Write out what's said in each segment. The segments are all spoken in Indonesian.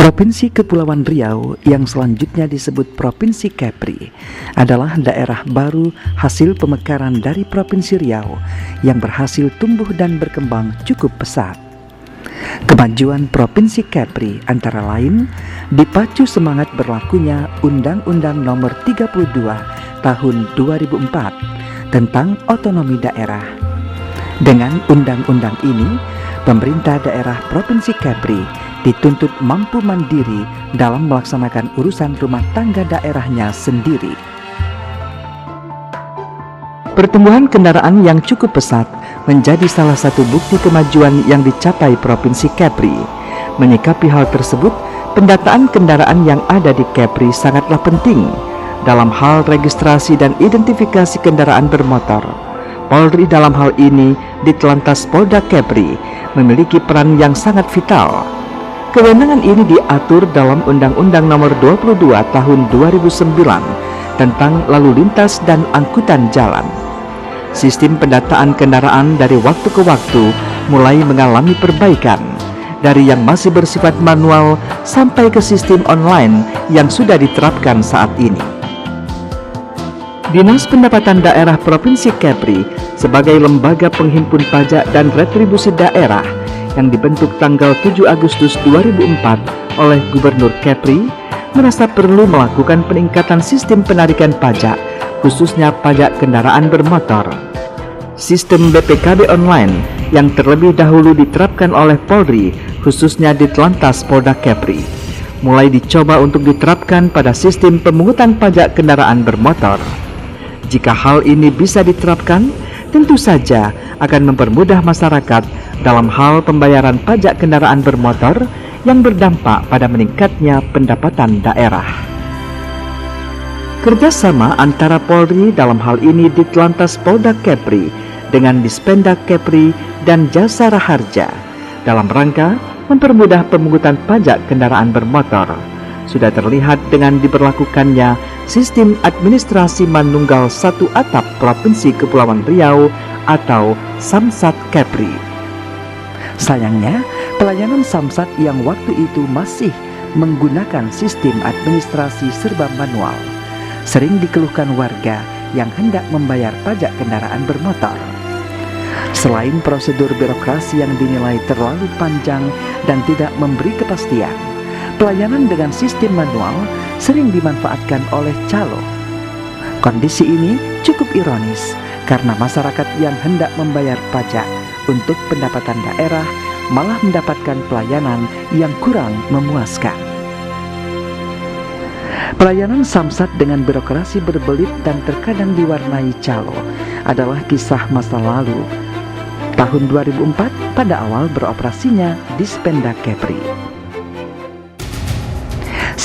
Provinsi Kepulauan Riau yang selanjutnya disebut Provinsi Kepri adalah daerah baru hasil pemekaran dari Provinsi Riau yang berhasil tumbuh dan berkembang cukup pesat. Kemajuan Provinsi Kepri antara lain dipacu semangat berlakunya Undang-Undang Nomor 32 Tahun 2004 tentang otonomi daerah. Dengan undang-undang ini, pemerintah daerah Provinsi Kepri dituntut mampu mandiri dalam melaksanakan urusan rumah tangga daerahnya sendiri. Pertumbuhan kendaraan yang cukup pesat menjadi salah satu bukti kemajuan yang dicapai Provinsi Kepri. Menyikapi hal tersebut, pendataan kendaraan yang ada di Kepri sangatlah penting dalam hal registrasi dan identifikasi kendaraan bermotor. Polri dalam hal ini di Telantas Polda Kepri memiliki peran yang sangat vital. Kewenangan ini diatur dalam Undang-Undang Nomor 22 Tahun 2009 tentang lalu lintas dan angkutan jalan. Sistem pendataan kendaraan dari waktu ke waktu mulai mengalami perbaikan, dari yang masih bersifat manual sampai ke sistem online yang sudah diterapkan saat ini. Dinas Pendapatan Daerah Provinsi Kepri sebagai lembaga penghimpun pajak dan retribusi daerah yang dibentuk tanggal 7 Agustus 2004 oleh Gubernur Kepri merasa perlu melakukan peningkatan sistem penarikan pajak, khususnya pajak kendaraan bermotor. Sistem BPKB online yang terlebih dahulu diterapkan oleh Polri, khususnya di Telantas Polda Kepri, mulai dicoba untuk diterapkan pada sistem pemungutan pajak kendaraan bermotor. Jika hal ini bisa diterapkan, tentu saja akan mempermudah masyarakat dalam hal pembayaran pajak kendaraan bermotor yang berdampak pada meningkatnya pendapatan daerah. Kerjasama antara Polri dalam hal ini di Telantas Polda Kepri dengan Dispenda Kepri dan Jasa Raharja dalam rangka mempermudah pemungutan pajak kendaraan bermotor sudah terlihat dengan diberlakukannya Sistem Administrasi Manunggal Satu Atap Provinsi Kepulauan Riau atau Samsat Kepri. Sayangnya, pelayanan Samsat yang waktu itu masih menggunakan sistem administrasi serba manual sering dikeluhkan warga yang hendak membayar pajak kendaraan bermotor. Selain prosedur birokrasi yang dinilai terlalu panjang dan tidak memberi kepastian, pelayanan dengan sistem manual sering dimanfaatkan oleh calo. Kondisi ini cukup ironis karena masyarakat yang hendak membayar pajak untuk pendapatan daerah malah mendapatkan pelayanan yang kurang memuaskan. Pelayanan Samsat dengan birokrasi berbelit dan terkadang diwarnai calo adalah kisah masa lalu. Tahun 2004 pada awal beroperasinya Dispenda Kepri.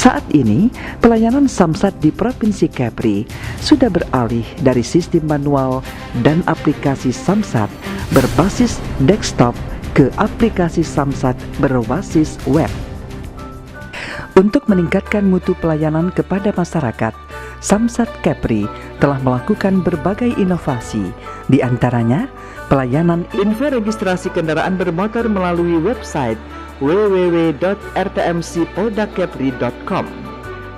Saat ini, pelayanan Samsat di Provinsi Kepri sudah beralih dari sistem manual dan aplikasi Samsat berbasis desktop ke aplikasi Samsat berbasis web. Untuk meningkatkan mutu pelayanan kepada masyarakat, Samsat Kepri telah melakukan berbagai inovasi, di antaranya pelayanan info registrasi kendaraan bermotor melalui website www.rtmcpoldakepri.com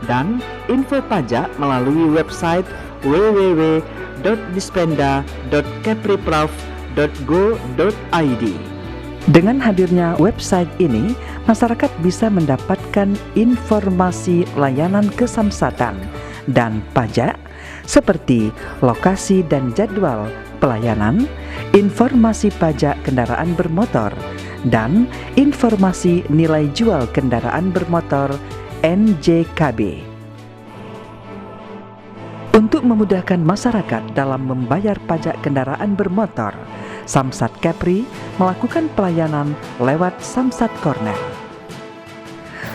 dan info pajak melalui website www.dispenda.kepriprov.go.id. Dengan hadirnya website ini, masyarakat bisa mendapatkan informasi layanan kesamsatan dan pajak seperti lokasi dan jadwal pelayanan, informasi pajak kendaraan bermotor, dan informasi nilai jual kendaraan bermotor NJKB. Untuk memudahkan masyarakat dalam membayar pajak kendaraan bermotor, Samsat Kepri melakukan pelayanan lewat Samsat Corner.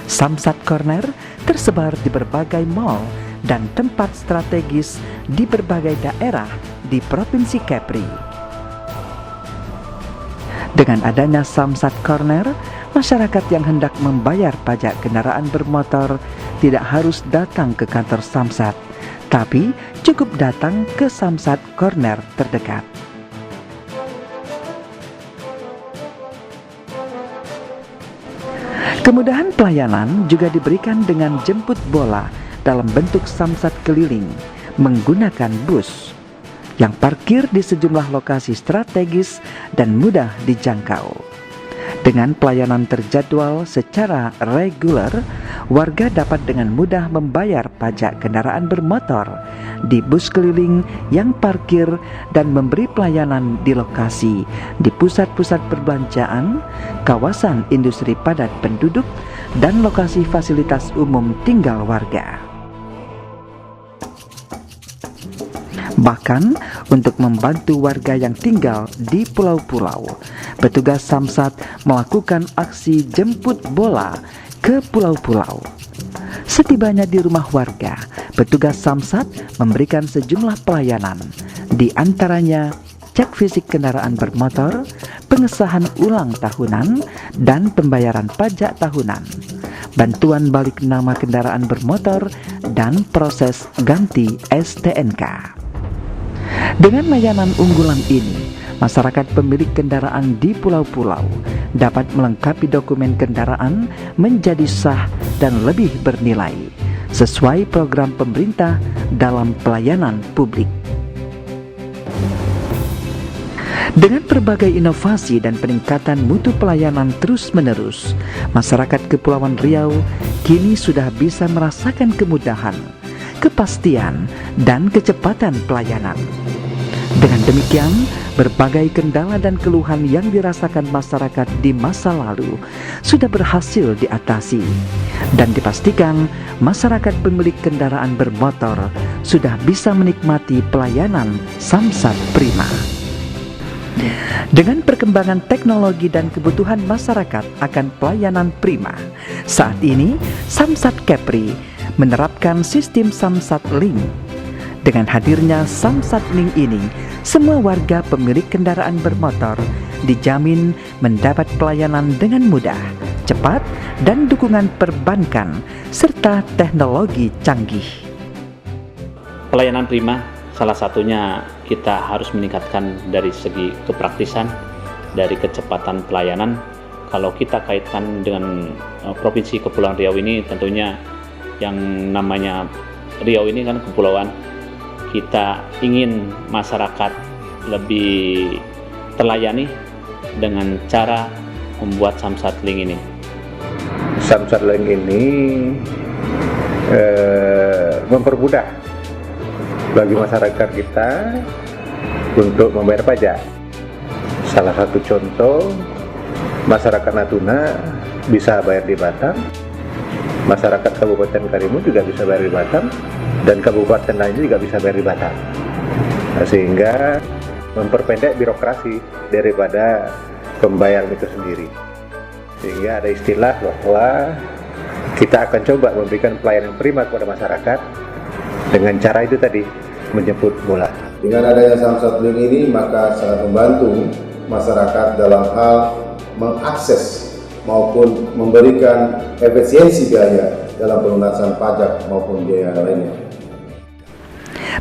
Samsat Corner tersebar di berbagai mall dan tempat strategis di berbagai daerah di Provinsi Kepri. Dengan adanya Samsat Corner, masyarakat yang hendak membayar pajak kendaraan bermotor tidak harus datang ke kantor Samsat, tapi cukup datang ke Samsat Corner terdekat. Kemudahan pelayanan juga diberikan dengan jemput bola dalam bentuk samsat keliling menggunakan bus yang parkir di sejumlah lokasi strategis dan mudah dijangkau. Dengan pelayanan terjadwal secara reguler, warga dapat dengan mudah membayar pajak kendaraan bermotor di bus keliling yang parkir dan memberi pelayanan di lokasi di pusat-pusat perbelanjaan, kawasan industri padat penduduk, dan lokasi fasilitas umum tinggal warga. Bahkan untuk membantu warga yang tinggal di pulau-pulau, petugas Samsat melakukan aksi jemput bola ke pulau-pulau. Setibanya di rumah warga, petugas Samsat memberikan sejumlah pelayanan, di antaranya cek fisik kendaraan bermotor, pengesahan ulang tahunan, dan pembayaran pajak tahunan, bantuan balik nama kendaraan bermotor, dan proses ganti STNK. Dengan layanan unggulan ini, masyarakat pemilik kendaraan di pulau-pulau dapat melengkapi dokumen kendaraan menjadi sah dan lebih bernilai, sesuai program pemerintah dalam pelayanan publik. Dengan berbagai inovasi dan peningkatan mutu pelayanan terus-menerus, masyarakat Kepulauan Riau kini sudah bisa merasakan kemudahan, kepastian, dan kecepatan pelayanan. Dengan demikian, berbagai kendala dan keluhan yang dirasakan masyarakat di masa lalu sudah berhasil diatasi, dan dipastikan masyarakat pemilik kendaraan bermotor sudah bisa menikmati pelayanan Samsat Prima. Dengan perkembangan teknologi dan kebutuhan masyarakat akan pelayanan prima, saat ini Samsat Kepri menerapkan sistem Samsat Link. Dengan hadirnya Samsat Link ini, semua warga pemilik kendaraan bermotor dijamin mendapat pelayanan dengan mudah, cepat, dan dukungan perbankan serta teknologi canggih. Pelayanan prima salah satunya kita harus meningkatkan dari segi kepraktisan, dari kecepatan pelayanan. Kalau kita kaitkan dengan Provinsi Kepulauan Riau ini, tentunya yang namanya Riau ini kan kepulauan, kita ingin masyarakat lebih terlayani dengan cara membuat Samsat Link ini. Samsat Link ini mempermudah bagi masyarakat kita untuk membayar pajak. Salah satu contoh, masyarakat Natuna bisa bayar di Batam, masyarakat Kabupaten Karimun juga bisa bayar di Batam, dan kabupaten lainnya juga bisa bayar di Batam. Nah, sehingga memperpendek birokrasi daripada pembayaran itu sendiri. Sehingga ada istilah bahwa kita akan coba memberikan pelayanan prima kepada masyarakat dengan cara itu tadi, menjemput bola. Dengan adanya Samsat Link ini, maka sangat membantu masyarakat dalam hal mengakses maupun memberikan efisiensi biaya dalam pelunasan pajak maupun biaya lainnya.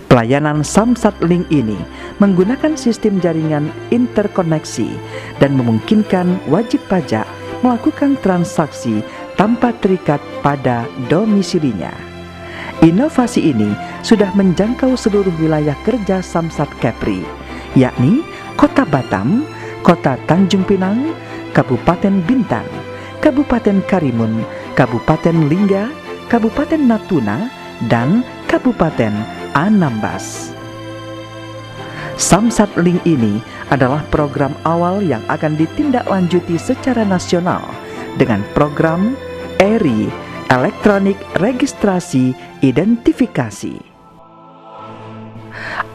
Pelayanan Samsat Link ini menggunakan sistem jaringan interkoneksi dan memungkinkan wajib pajak melakukan transaksi tanpa terikat pada domisilinya. Inovasi ini sudah menjangkau seluruh wilayah kerja Samsat Kepri, yakni Kota Batam, Kota Tanjung Pinang, Kabupaten Bintan, Kabupaten Karimun, Kabupaten Lingga, Kabupaten Natuna, dan Kabupaten Anambas. Samsat Link ini adalah program awal yang akan ditindaklanjuti secara nasional dengan program ERI, Elektronik Registrasi Identifikasi.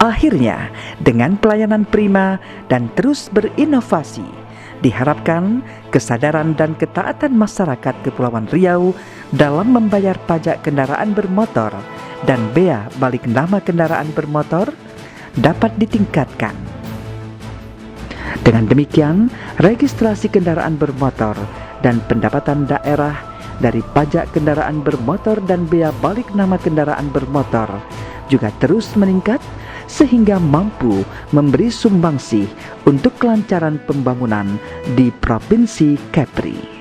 Akhirnya, dengan pelayanan prima dan terus berinovasi, diharapkan kesadaran dan ketaatan masyarakat Kepulauan Riau dalam membayar pajak kendaraan bermotor dan bea balik nama kendaraan bermotor dapat ditingkatkan. Dengan demikian, registrasi kendaraan bermotor dan pendapatan daerah dari pajak kendaraan bermotor dan bea balik nama kendaraan bermotor juga terus meningkat, sehingga mampu memberi sumbangsih untuk kelancaran pembangunan di Provinsi Kepri.